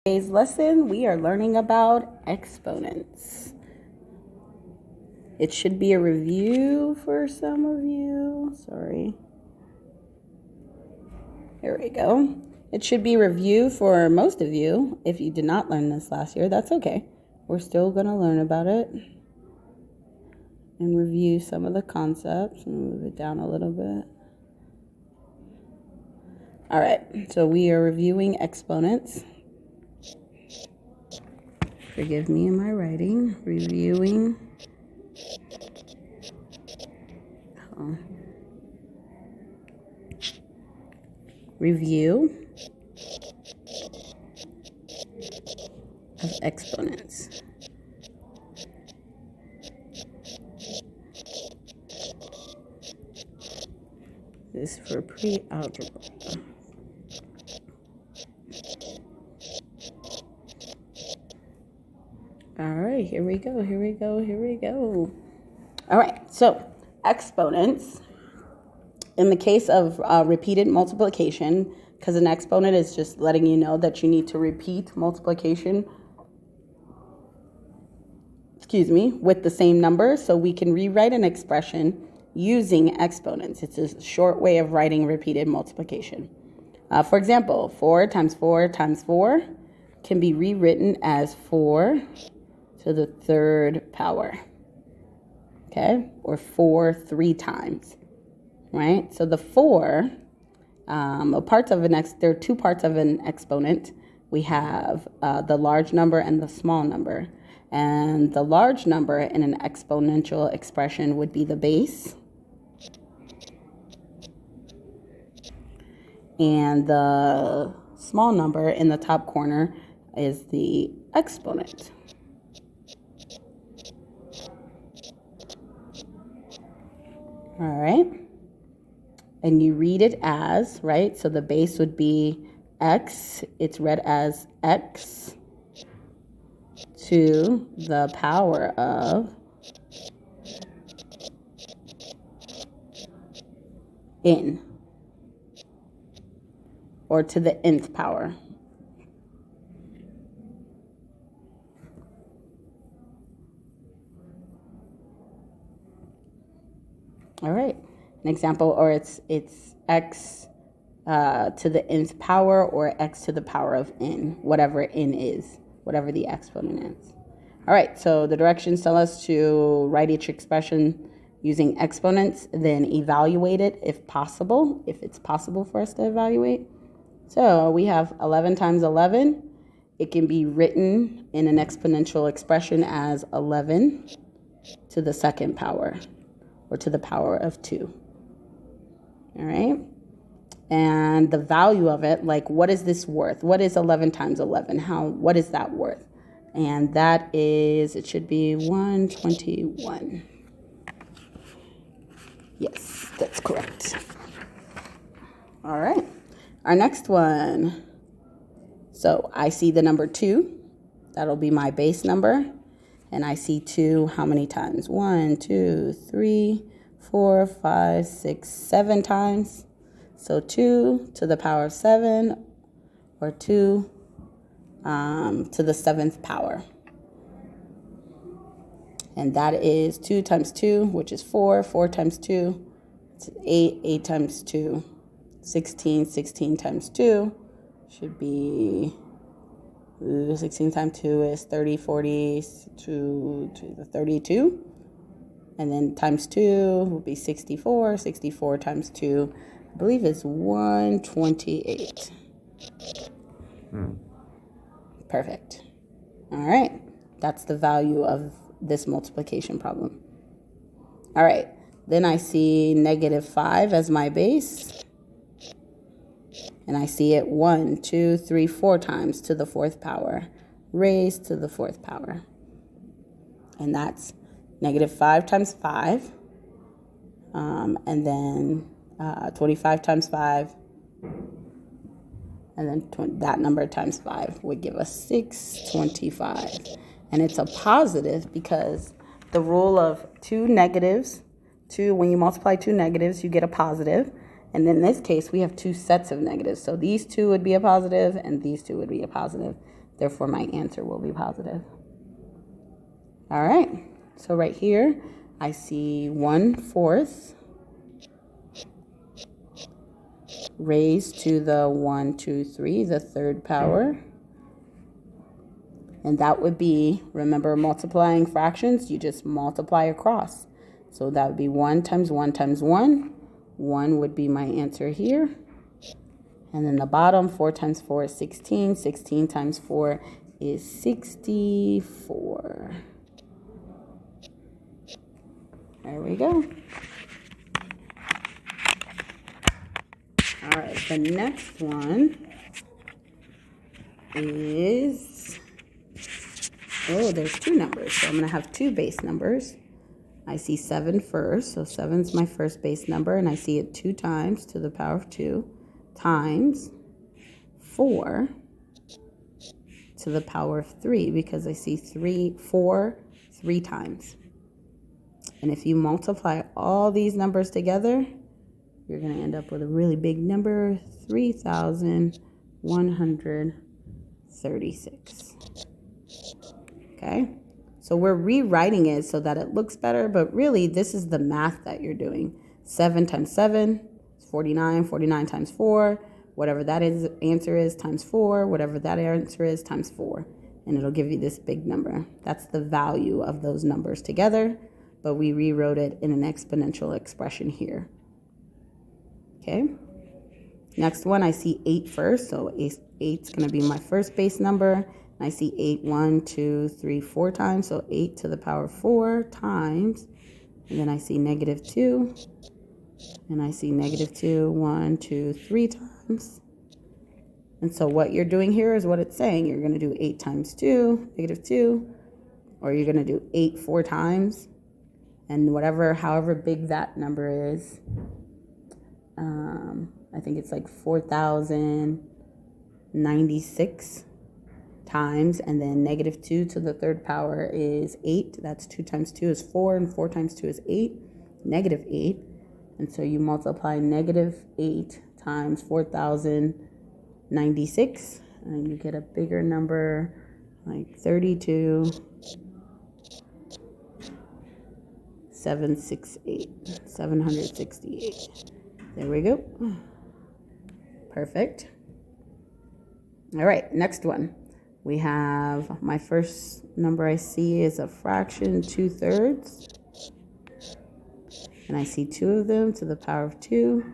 Today's lesson, we are learning about exponents. It should be a review for some of you. Sorry. Here we go. It should be a review for most of you. If you did not learn this last year, that's okay. We're still going to learn about it and review some of the concepts. Move it down a little bit. All right, so we are reviewing exponents. Forgive me in my writing. Reviewing. Review of exponents. This is for pre-algebra. All right, here we go. All right, so exponents. In the case of repeated multiplication, because an exponent is just letting you know that you need to repeat multiplication, with the same number, so we can rewrite an expression using exponents. It's a short way of writing repeated multiplication. For example, 4 times 4 times 4 can be rewritten as 4 to the third power, okay? Or 4 3 times, right? So the 4, there are two parts of an exponent. We have the large number and the small number. And the large number in an exponential expression would be the base. And the small number in the top corner is the exponent. All right. And you read it as, right? So the base would be x. It's read as x to the power of n, or to the nth power. All right, an example, or it's x to the nth power, or x to the power of n, whatever n is, whatever the exponent is. All right, so the directions tell us to write each expression using exponents, then evaluate it if possible, if it's possible for us to evaluate. So we have 11 times 11. It can be written in an exponential expression as 11 to the second power, or to the power of 2. All right? And the value of it, like, what is this worth? What is 11 times 11? What is that worth? And that is, it should be 121. Yes, that's correct. All right. Our next one. So I see the number 2. That'll be my base number. And I see 2 how many times? 1, 2, 3, 4, 5, 6, 7 times. So 2 to the power of 7, or 2 to the 7th power. And that is 2 times 2, which is 4. 4 times 2, it's 8. 8 times 2, 16. 16 times 2 should be 16 times 2 is 30, 40 to the 32. And then times 2 will be 64. 64 times 2, I believe, is 128. Perfect. All right. That's the value of this multiplication problem. All right. Then I see -5 as my base. And I see it 1, 2, 3, 4 times to the 4th power, raised to the 4th power. And that's -5 times 5. And then 25 times 5. And then that number times 5 would give us 625. And it's a positive because the rule of two negatives, when you multiply two negatives, you get a positive. And in this case, we have two sets of negatives. So these two would be a positive and these two would be a positive. Therefore, my answer will be positive. All right. So right here, I see 1/4 raised to the 1, 2, 3, the third power. And that would be, remember multiplying fractions, you just multiply across. So that would be 1 times 1 times 1. 1 would be my answer here. And then the bottom, 4 times 4 is 16. 16 times 4 is 64. There we go. All right, the next one is, there's two numbers. So I'm going to have two base numbers. I see 7 first, so 7's my first base number, and I see it 2 times to the power of 2 times 4 to the power of 3, because I see 4 3 times. And if you multiply all these numbers together, you're going to end up with a really big number, 3,136. Okay? So we're rewriting it so that it looks better, but really this is the math that you're doing. 7 times 7 is 49. 49 times 4, whatever that answer is, times 4, whatever that answer is, times 4. And it'll give you this big number. That's the value of those numbers together, but we rewrote it in an exponential expression here. Okay? Next one, I see 8 first, so 8's going to be my first base number. I see 8 1, 2, 3, 4 times, so 8 to the power of 4 times, and then I see -2, and I see -2, 1, 2, 3 times. And so what you're doing here is what it's saying. You're going to do 8 times 2, -2, or you're going to do 8 4 times, and however big that number is, I think it's like 4,096 times, and then -2 to the third power is 8. That's 2 times 2 is 4, and 4 times 2 is 8, -8. And so you multiply -8 times 4,096, and you get a bigger number, like 768. There we go. Perfect. All right, next one. We have, my first number I see is a fraction, 2/3. And I see 2 of them to the power of 2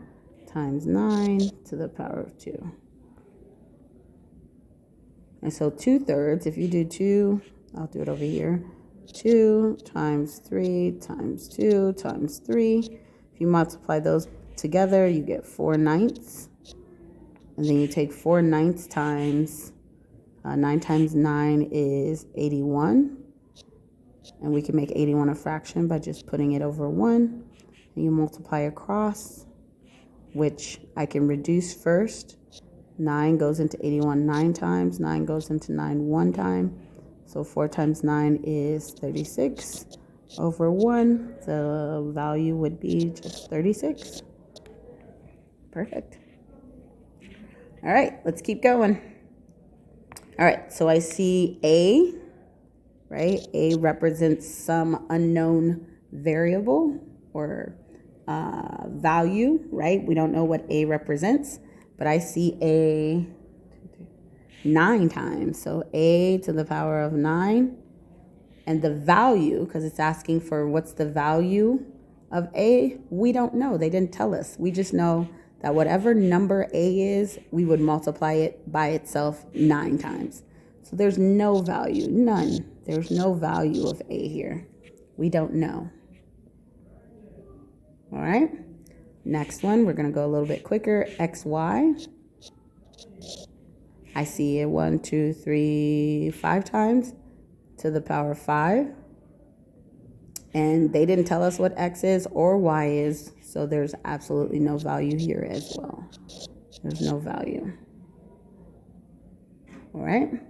times 9 to the power of 2. And so 2/3, if you do 2, I'll do it over here. 2 times 3 times 2 times 3. If you multiply those together, you get 4/9. And then you take 4/9 times 9 times 9 is 81. And we can make 81 a fraction by just putting it over 1. And you multiply across, which I can reduce first. 9 goes into 81 9 times. 9 goes into 9 1 time. So 4 times 9 is 36 over 1. The value would be just 36. Perfect. All right, let's keep going. All right, so I see A, right? A represents some unknown variable or value, right? We don't know what A represents, but I see A 9 times. So A to the power of 9. And the value, because it's asking for what's the value of A, we don't know. They didn't tell us. We just know that whatever number A is, we would multiply it by itself 9 times. So there's no value, none. There's no value of A here. We don't know. All right. Next one, we're going to go a little bit quicker. XY. I see it 1, 2, 3, 5 times to the power of 5. And they didn't tell us what X is or Y is, so there's absolutely no value here as well. There's no value. All right.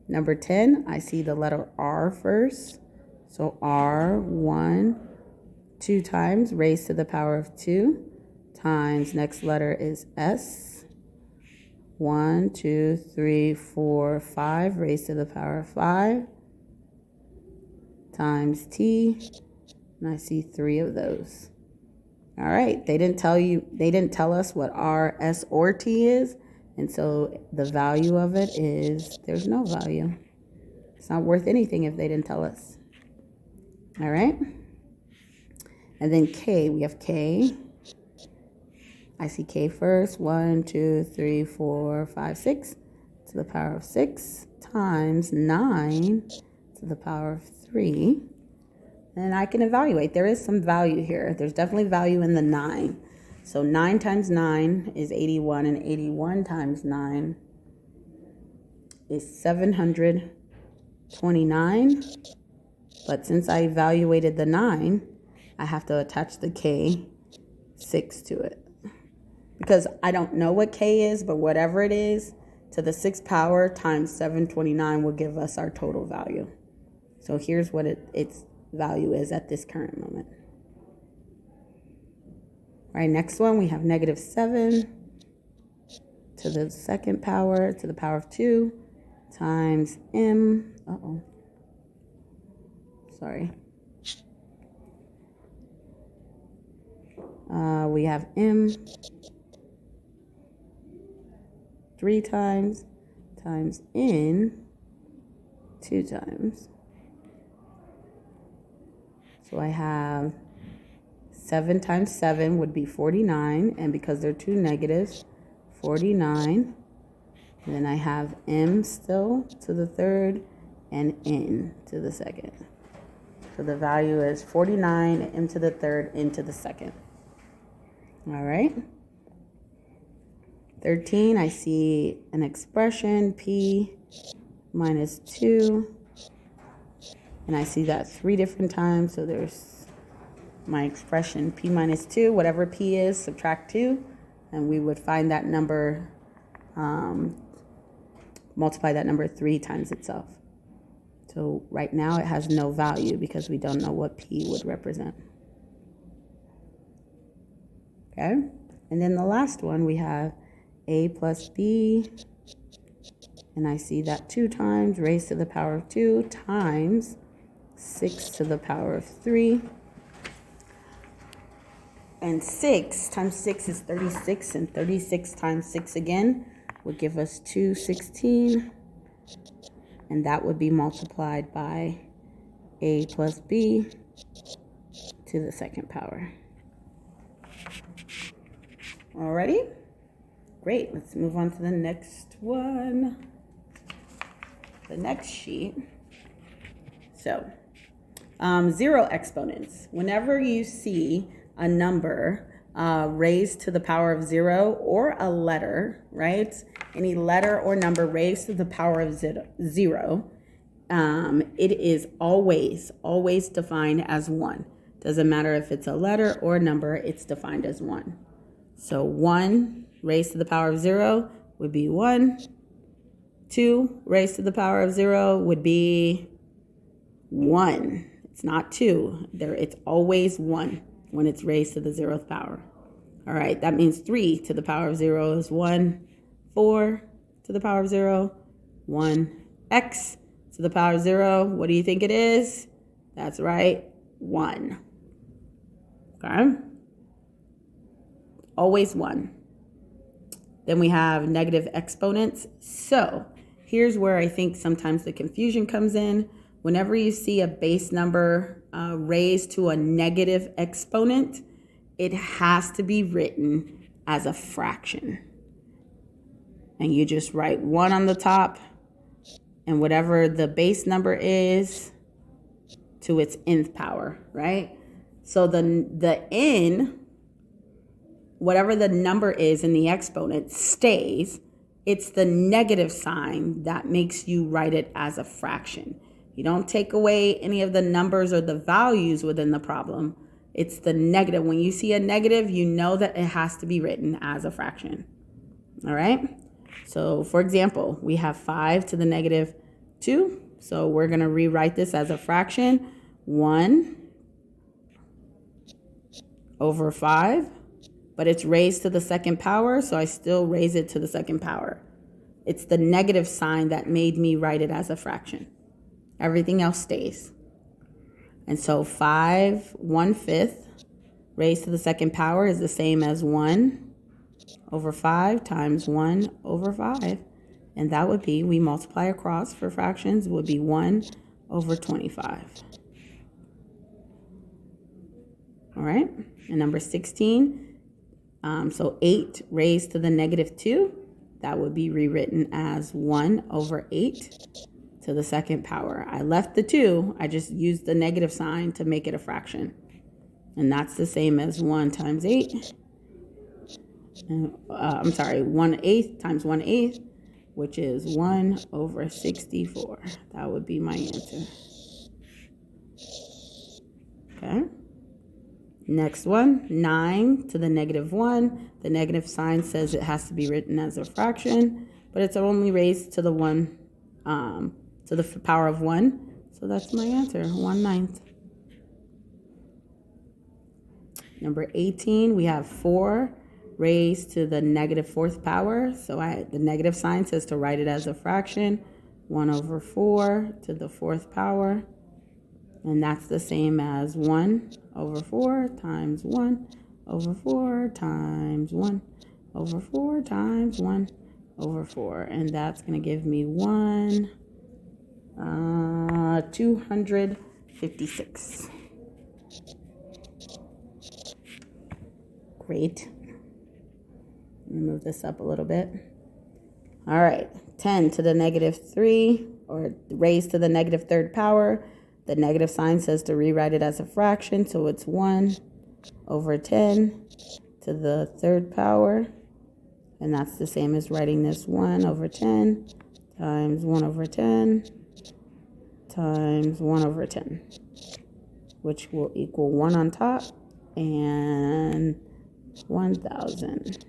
Number 10, I see the letter R first. So R, 1, 2 times raised to the power of 2 times next letter is S. 1, 2, 3, 4, 5 raised to the power of 5 times T. And I see 3 of those. All right, they didn't tell us what R, S, or T is. And so the value of it is, there's no value. It's not worth anything if they didn't tell us. All right. And then K, we have K. I see K first. 1, 2, 3, 4, 5, 6 to the power of 6 times 9 to the power of 3. And I can evaluate. There is some value here. There's definitely value in the 9. So 9 times 9 is 81, and 81 times 9 is 729. But since I evaluated the 9, I have to attach the K 6 to it. Because I don't know what K is, but whatever it is, to the 6th power times 729 will give us our total value. So here's what its value is at this current moment. All right, next one, we have negative 7 to the 2nd power to the power of 2 times M. We have M 3 times N 2 times. So I have 7 times 7 would be 49, and because they're two negatives, 49. And then I have M still to the 3rd and N to the 2nd. So the value is 49, M to the 3rd, N to the 2nd. All right. 13, I see an expression, P minus 2. And I see that 3 different times. So there's my expression, P minus 2. Whatever P is, subtract 2. And we would find that number, multiply that number 3 times itself. So right now it has no value because we don't know what P would represent. Okay? And then the last one, we have A plus B. And I see that 2 times raised to the power of 2 times 6 to the power of 3. And 6 times 6 is 36, and 36 times 6 again would give us 216. And that would be multiplied by A plus B to the 2nd power. Alrighty? Great, let's move on to the next one. The next sheet. So, 0 exponents. Whenever you see a number raised to the power of 0 or a letter, right? Any letter or number raised to the power of 0, it is always defined as 1. Doesn't matter if it's a letter or a number, it's defined as 1. So 1 raised to the power of 0 would be 1. 2 raised to the power of 0 would be 1. It's not 2. It's always 1 when it's raised to the 0th power. All right, that means 3 to the power of 0 is 1. 4 to the power of 0, 1. X to the power of 0, what do you think it is? That's right, 1. Okay? Always 1. Then we have negative exponents. So here's where I think sometimes the confusion comes in. Whenever you see a base number raised to a negative exponent, it has to be written as a fraction. And you just write 1 on the top, and whatever the base number is to its nth power, right? So the n, whatever the number is in the exponent, stays. It's the negative sign that makes you write it as a fraction. You don't take away any of the numbers or the values within the problem. It's the negative. When you see a negative, you know that it has to be written as a fraction. All right? So, for example, we have 5 to the negative 2. So we're going to rewrite this as a fraction. 1 over 5 but it's raised to the second power, so I still raise it to the second power. It's the negative sign that made me write it as a fraction. Everything else stays. And so 5/1/5 raised to the second power is the same as 1/5 times 1/5. And that would be, we multiply across for fractions, would be 1/25. All right, and number 16, so 8 raised to the -2, that would be rewritten as 1/8 to the second power. I left the 2, I just used the negative sign to make it a fraction. And that's the same as 1 times 8. 1/8 times 1/8, which is 1/64. That would be my answer. Okay. Next one, 9 to the -1. The negative sign says it has to be written as a fraction, but it's only raised to the to the power of 1. So that's my answer, 1/9. Number 18, we have 4 raised to the -4th power. So the negative sign says to write it as a fraction, 1/4 to the 4th power. And that's the same as 1/4 times 1/4 times 1/4 times 1/4. And that's going to give me 256. Great. Let me move this up a little bit. All right, 10 to the -3, or raised to the -3rd power. The negative sign says to rewrite it as a fraction, so it's 1/10 to the 3rd power. And that's the same as writing this 1/10 times 1/10 times 1/10, which will equal 1 on top and 1,000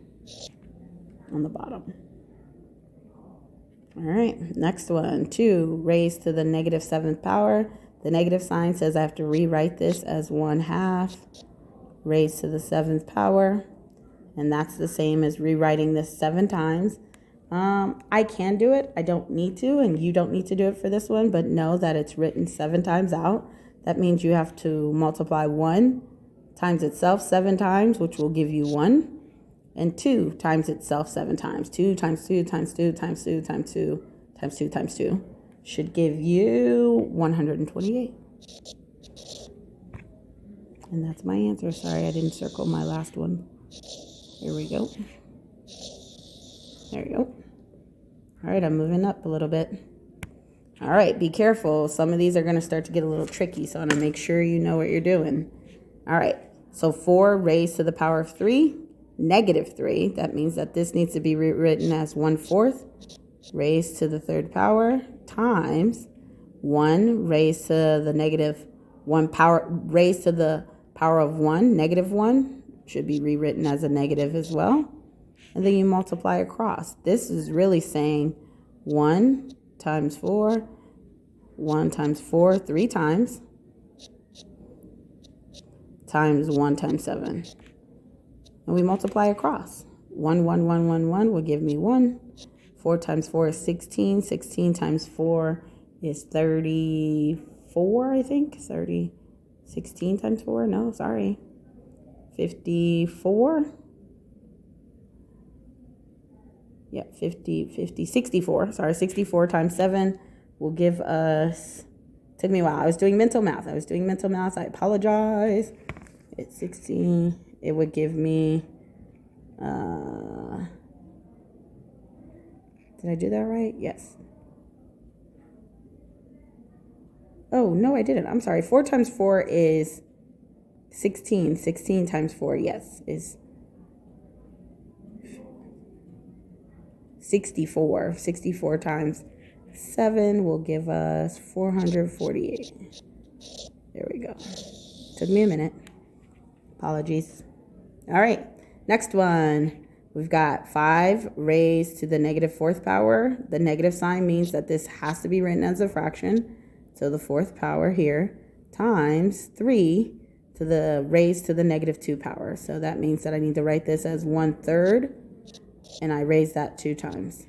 on the bottom. All right, next one, 2 raised to the -7th power. The negative sign says I have to rewrite this as 1/2 raised to the 7th power. And that's the same as rewriting this 7 times. I can do it. I don't need to, and you don't need to do it for this one, but know that it's written 7 times out. That means you have to multiply 1 times itself 7 times, which will give you 1, and 2 times itself 7 times. 2 times 2 times 2 times 2 times 2 times 2 times 2 should give you 128. And that's my answer. Sorry, I didn't circle my last one. Here we go. There we go. All right, I'm moving up a little bit. All right, be careful. Some of these are going to start to get a little tricky, so I want to make sure you know what you're doing. All right, so 4 raised to the power of 3, -3. That means that this needs to be rewritten as 1/4 raised to the 3rd power times 1 raised to the -1 power raised to the power of 1, -1, should be rewritten as a negative as well. And then you multiply across. This is really saying 1 times 4, 1 times 4 3 times, times 1 times 7. And we multiply across. 1, 1, 1, 1, 1 will give me 1. 4 times 4 is 16. 16 times 4 is 34, I think. 16 times 4? No, sorry. 54. Yeah, 64. Sorry, 64 times 7 will give us, took me a while. I was doing mental math. I apologize. It's 16. It would give me, did I do that right? Yes. Oh, no, I didn't. I'm sorry. 4 times 4 is 16. 16 times 4, yes, is 64. 64 times 7 will give us 448. There we go. Took me a minute. Apologies. All right, next one. We've got 5 raised to the -4th power. The negative sign means that this has to be written as a fraction. So the 4th power here times 3 to the raised to the negative 2 power. So that means that I need to write this as 1/3, and I raise that 2 times.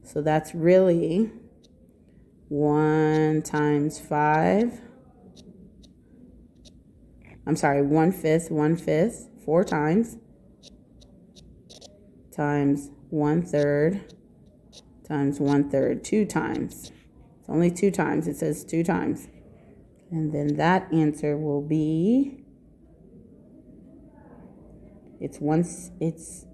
So that's really 1 times 5. I'm sorry, 1/5, 4 times 1/3 times 1/3, 2 times. It's only 2 times. It says 2 times. And then that answer will be, it's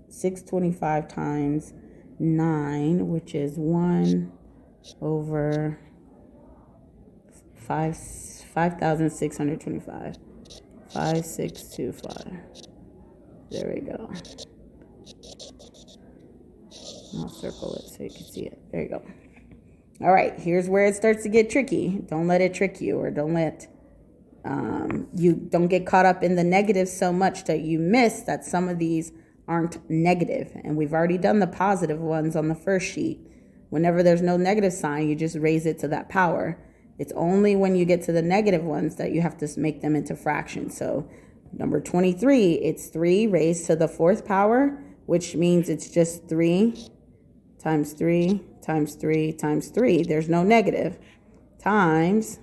625 times 9, which is 5,625. 5625. There we go. I'll circle it so you can see it. There you go. All right, here's where it starts to get tricky. Don't let it trick you, or don't let you don't get caught up in the negatives so much that you miss that some of these aren't negative. And we've already done the positive ones on the first sheet. Whenever there's no negative sign, you just raise it to that power. It's only when you get to the negative ones that you have to make them into fractions. So number 23, it's 3 raised to the 4th power, which means it's just 3 times 3 times 3 times 3. There's no negative. Times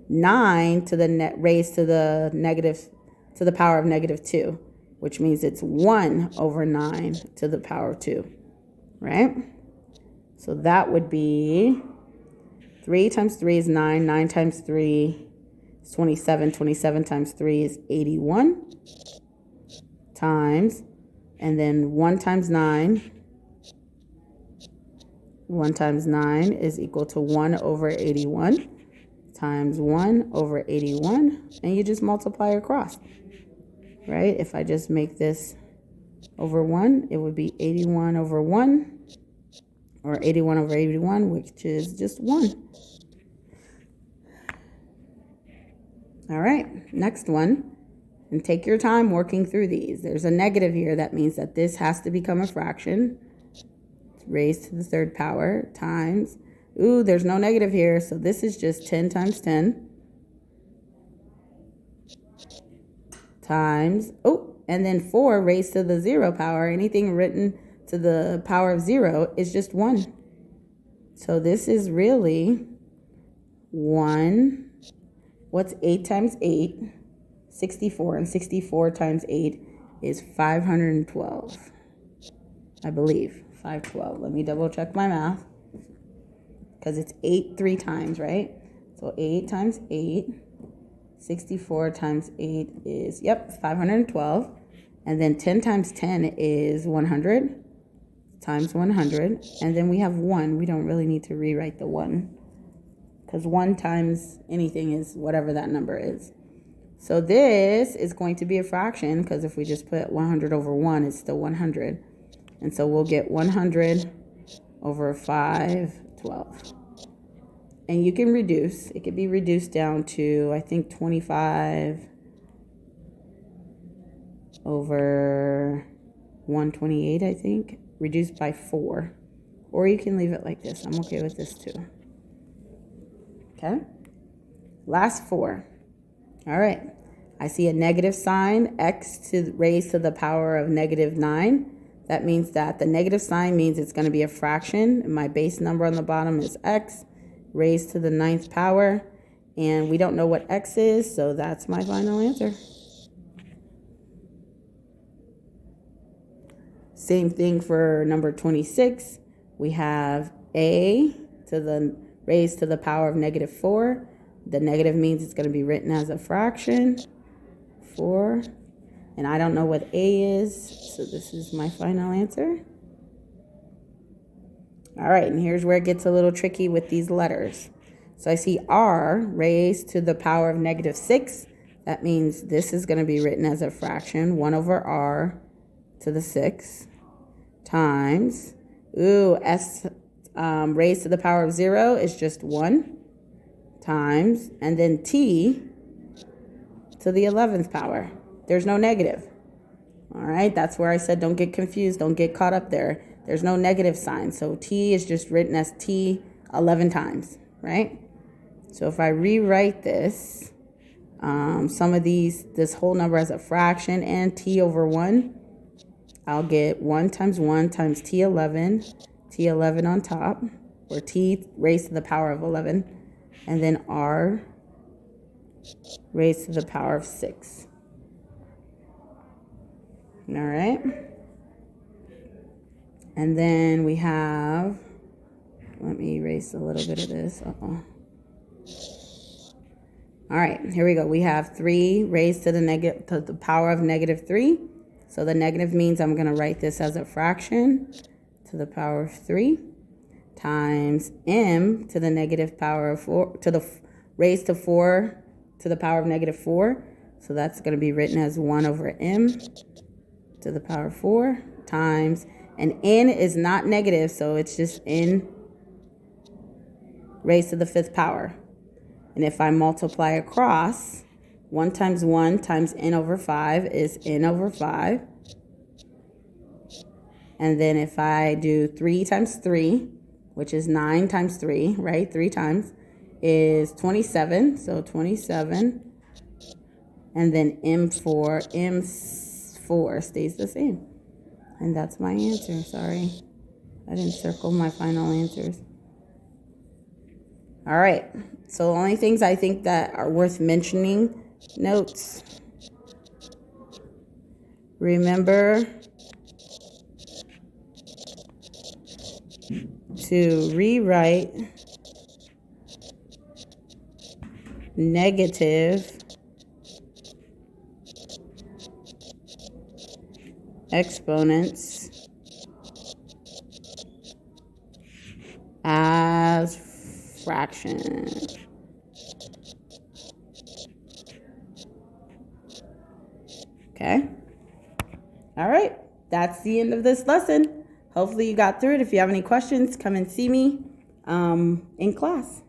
9 to the raised to the negative, to the power of negative 2, which means it's 1/9 to the power of 2, right? So that would be 3 times 3 is 9. 9 times 3 is 27. 27 times 3 is 81. Times, and then 1 times 9. 1 times 9 is equal to 1/81 times 1/81. And you just multiply across, right? If I just make this over 1, it would be 81/1. Or 81/81, which is just 1. All right, next one. And take your time working through these. There's a negative here. That means that this has to become a fraction. It's raised to the 3rd power times. Ooh, there's no negative here, so this is just 10 times 10. Times, and then 4 raised to the 0 power. Anything written to the power of 0 is just 1. So this is really 1. What's 8 times 8? 64. And 64 times 8 is 512. I believe. 512. Let me double check my math. Because it's 8 3 times, right? So 8 times 8. 64 times 8 is, 512. And then 10 times 10 is 100. Times 100, and then we have 1. We don't really need to rewrite the 1, because 1 times anything is whatever that number is. So this is going to be a fraction, because if we just put 100/1, it's still 100. And so we'll get 100/512. And you can reduce. It could be reduced down to, I think, 25/128, I think. Reduced by 4. Or you can leave it like this. I'm okay with this too. Okay? Last 4. All right. I see a negative sign, x to raised to the power of -9. That means that the negative sign means it's going to be a fraction. And my base number on the bottom is x raised to the 9th power. And we don't know what x is, so that's my final answer. Same thing for number 26. We have a to the raised to the power of -4. The negative means it's going to be written as a fraction. 4. And I don't know what a is, so this is my final answer. All right, and here's where it gets a little tricky with these letters. So I see r raised to the power of -6. That means this is going to be written as a fraction. 1/r to the 6. Times, s raised to the power of 0 is just 1, times, and then t to the 11th power. There's no negative. All right, that's where I said don't get confused, don't get caught up there. There's no negative sign, so t is just written as t 11 times, right? So if I rewrite this, Some of these, this whole number as a fraction and t over 1, I'll get 1 times t11 on top, or t raised to the power of 11, and then r raised to the power of 6. All right. And then we have, let me erase a little bit of this. All right, here we go. We have 3 raised to the power of negative 3. So the negative means I'm going to write this as a fraction to the power of 3 times m to the negative power of 4, to the raised to 4 to the power of negative 4. So that's going to be written as 1 over m to the power of 4 times, and n is not negative, so it's just n raised to the 5th power. And if I multiply across, 1 times n over 5 is n over 5. And then if I do 3 times 3, which is 9 times 3, right? 3 times is 27. So 27. And then m4 stays the same. And that's my answer. Sorry, I didn't circle my final answers. All right. So the only things I think that are worth mentioning, notes. Remember to rewrite negative exponents as fractions. Okay. All right. That's the end of this lesson. Hopefully you got through it. If you have any questions, come and see me in class.